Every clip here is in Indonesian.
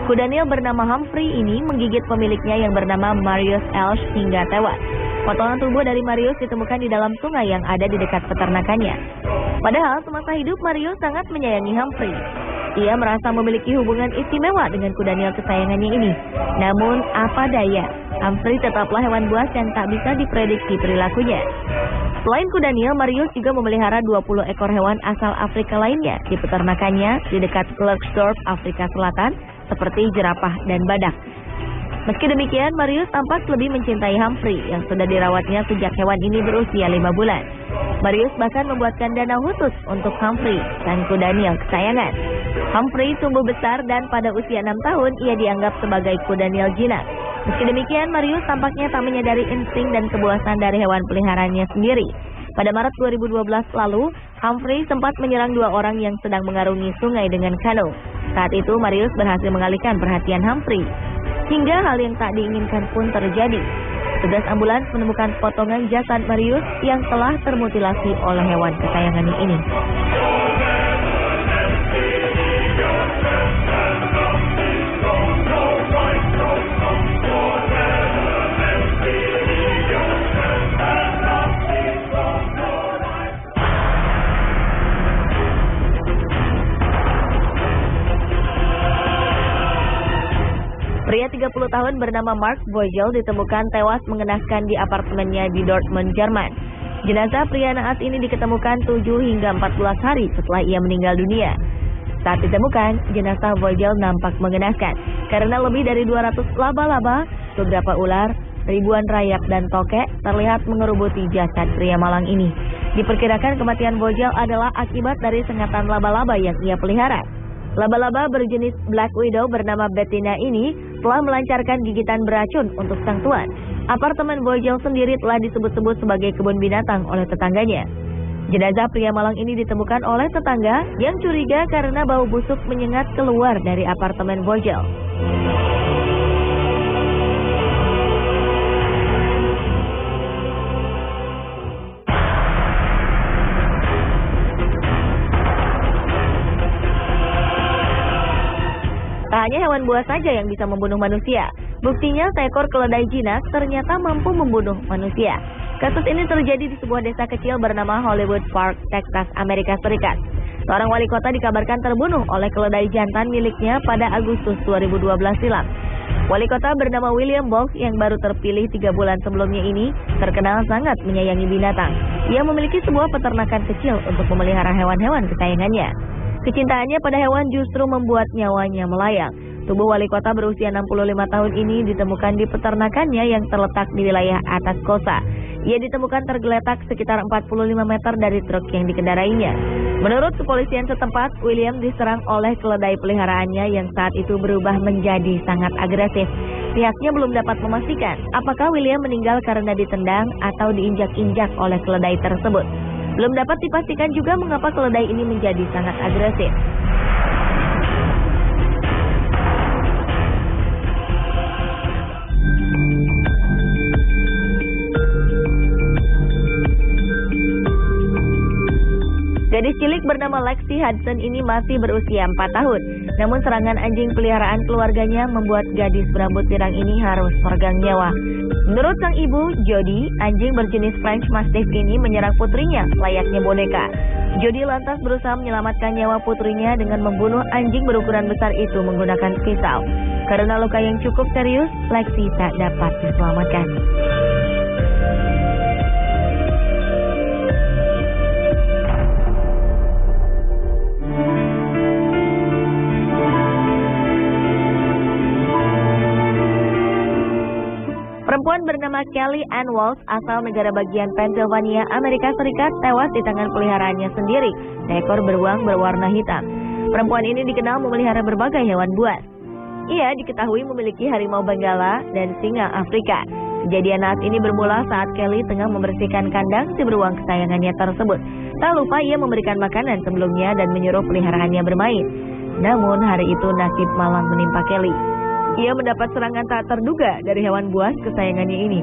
Kuda Nil bernama Humphrey ini menggigit pemiliknya yang bernama Marius Elsh hingga tewas. Potongan tubuh dari Marius ditemukan di dalam sungai yang ada di dekat peternakannya. Padahal semasa hidup Marius sangat menyayangi Humphrey. Ia merasa memiliki hubungan istimewa dengan kuda Nil kesayangannya ini. Namun apa daya, Humphrey tetaplah hewan buas yang tak bisa diprediksi perilakunya. Selain kuda Nil, Marius juga memelihara 20 ekor hewan asal Afrika lainnya di peternakannya di dekat Klerksdorp, Afrika Selatan, seperti jerapah dan badak. Meski demikian, Marius tampak lebih mencintai Humphrey yang sudah dirawatnya sejak hewan ini berusia 5 bulan. Marius bahkan membuatkan danau khusus untuk Humphrey, sang kuda Nil kesayangan. Humphrey tumbuh besar dan pada usia 6 tahun ia dianggap sebagai kuda Nil jinak. Meski demikian, Marius tampaknya tak menyadari insting dan kebuasan dari hewan peliharaannya sendiri. Pada Maret 2012 lalu, Humphrey sempat menyerang 2 orang yang sedang mengarungi sungai dengan kano. Saat itu, Marius berhasil mengalihkan perhatian Humphrey. Hingga hal yang tak diinginkan pun terjadi. Petugas ambulans menemukan potongan jasad Marius yang telah termutilasi oleh hewan kesayangannya ini. Pria 30 tahun bernama Mark Vogel ditemukan tewas mengenaskan di apartemennya di Dortmund, Jerman. Jenazah pria naas ini diketemukan 7 hingga 14 hari setelah ia meninggal dunia. Saat ditemukan, jenazah Vogel nampak mengenaskan karena lebih dari 200 laba-laba, beberapa ular, ribuan rayap dan tokek terlihat mengerubuti jasad pria malang ini. Diperkirakan kematian Vogel adalah akibat dari sengatan laba-laba yang ia pelihara. Laba-laba berjenis Black Widow bernama Bettina ini telah melancarkan gigitan beracun untuk sang tuan. Apartemen Vogel sendiri telah disebut-sebut sebagai kebun binatang oleh tetangganya. Jenazah pria malang ini ditemukan oleh tetangga yang curiga karena bau busuk menyengat keluar dari apartemen Vogel. Tak hanya hewan buas saja yang bisa membunuh manusia. Buktinya seekor keledai jinak ternyata mampu membunuh manusia. Kasus ini terjadi di sebuah desa kecil bernama Hollywood Park, Texas, Amerika Serikat. Seorang wali kota dikabarkan terbunuh oleh keledai jantan miliknya pada Agustus 2012 silam. Wali kota bernama William Box yang baru terpilih 3 bulan sebelumnya ini terkenal sangat menyayangi binatang. Ia memiliki sebuah peternakan kecil untuk memelihara hewan-hewan kesayangannya. Kecintaannya pada hewan justru membuat nyawanya melayang. Tubuh wali kota berusia 65 tahun ini ditemukan di peternakannya yang terletak di wilayah atas kota. Ia ditemukan tergeletak sekitar 45 meter dari truk yang dikendarainya. Menurut kepolisian setempat, William diserang oleh keledai peliharaannya yang saat itu berubah menjadi sangat agresif. Pihaknya belum dapat memastikan apakah William meninggal karena ditendang atau diinjak-injak oleh keledai tersebut. Belum dapat dipastikan juga mengapa keledai ini menjadi sangat agresif. Gadis cilik bernama Lexi Hudson ini masih berusia 4 tahun. Namun serangan anjing peliharaan keluarganya membuat gadis berambut pirang ini harus meregang nyawa. Menurut sang ibu, Jody, anjing berjenis French Mastiff ini menyerang putrinya layaknya boneka. Jody lantas berusaha menyelamatkan nyawa putrinya dengan membunuh anjing berukuran besar itu menggunakan pisau. Karena luka yang cukup serius, Lexi tak dapat diselamatkan. Perempuan bernama Kelly Ann Walsh asal negara bagian Pennsylvania, Amerika Serikat tewas di tangan peliharaannya sendiri, seekor beruang berwarna hitam. Perempuan ini dikenal memelihara berbagai hewan buas. Ia diketahui memiliki harimau Benggala dan singa Afrika. Kejadian naas ini bermula saat Kelly tengah membersihkan kandang si beruang kesayangannya tersebut. Tak lupa ia memberikan makanan sebelumnya dan menyuruh peliharaannya bermain. Namun hari itu nasib malang menimpa Kelly. Ia mendapat serangan tak terduga dari hewan buas kesayangannya ini.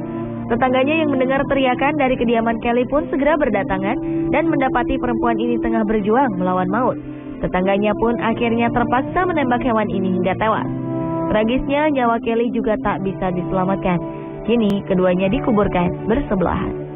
Tetangganya yang mendengar teriakan dari kediaman Kelly pun segera berdatangan dan mendapati perempuan ini tengah berjuang melawan maut. Tetangganya pun akhirnya terpaksa menembak hewan ini hingga tewas. Tragisnya, nyawa Kelly juga tak bisa diselamatkan. Kini, keduanya dikuburkan bersebelahan.